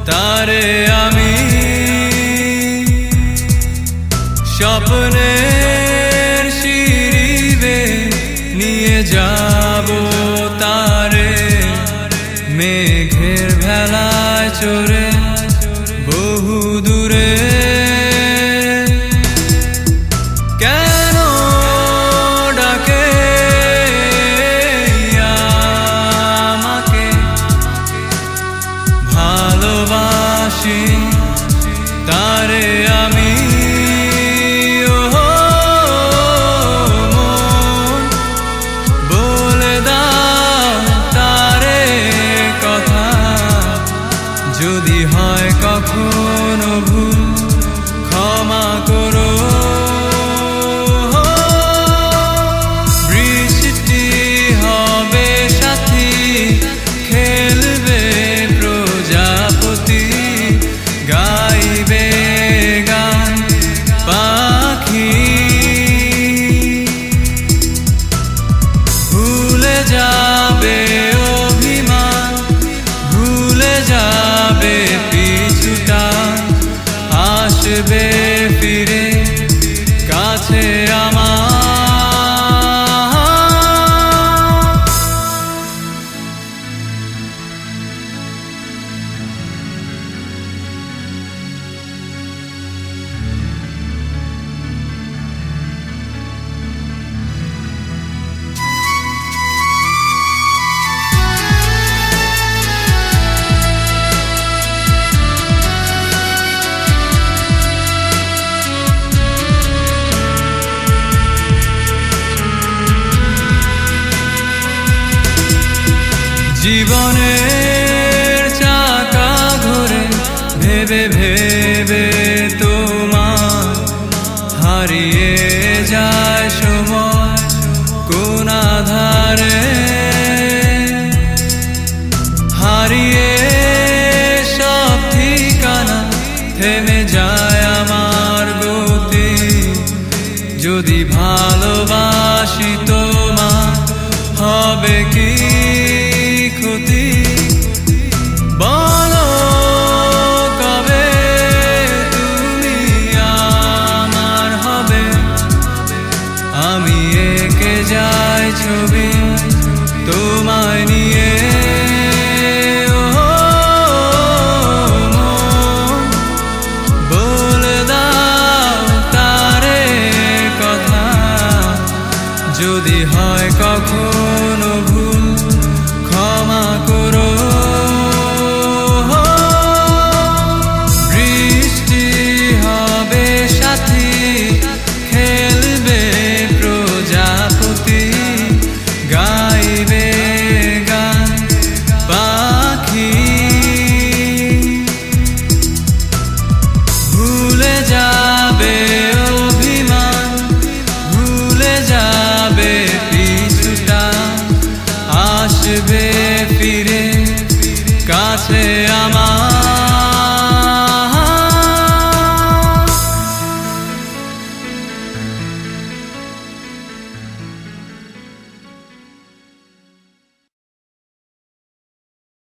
তারে আমি স্বপ্নের সিঁড়ি নিয়ে যাব, তারে মেঘের ভেলায় চড়ে বহু দূরে। কেন ডাকে আমাকে, ভালোবাসি তারে আমি। বলে দাও তারে কথা, যদি হয় কখনো ভুল ক্ষমা করো। বৃষ্টি হবে সাথী, খেলবে প্রজাপতি, গাইবে গান পাখি। ভুলে যাবে অভিমান, ভুলে যাবে পিছুটা, আসবে ফিরে কাছে আমার। জীবনের চাকা ঘুরে ভেবে ভেবে তোমার হারিয়ে যায় সময় কোন আধারে। হারিয়ে সব ঠিকানা, থেমে যায় আমার গতি। যদি ভালোবাসি তোমার হবে কি ক্ষতি, বলো কবে তুমি আমার হবে। আমি এঁকে যাই ছবি তোমায় নিয়ে। বলে দাও তারে কথা, যদি হয় কখনো ভুল ক্ষমা করো। বৃষ্টি হবে সাথী, খেলবে প্রজাপতি, গাইবে গান পাখি। ভুলে যাবে অভিমান, ভুলে যাবে পিছুটা, আসবে ফিরে কাছে আমার।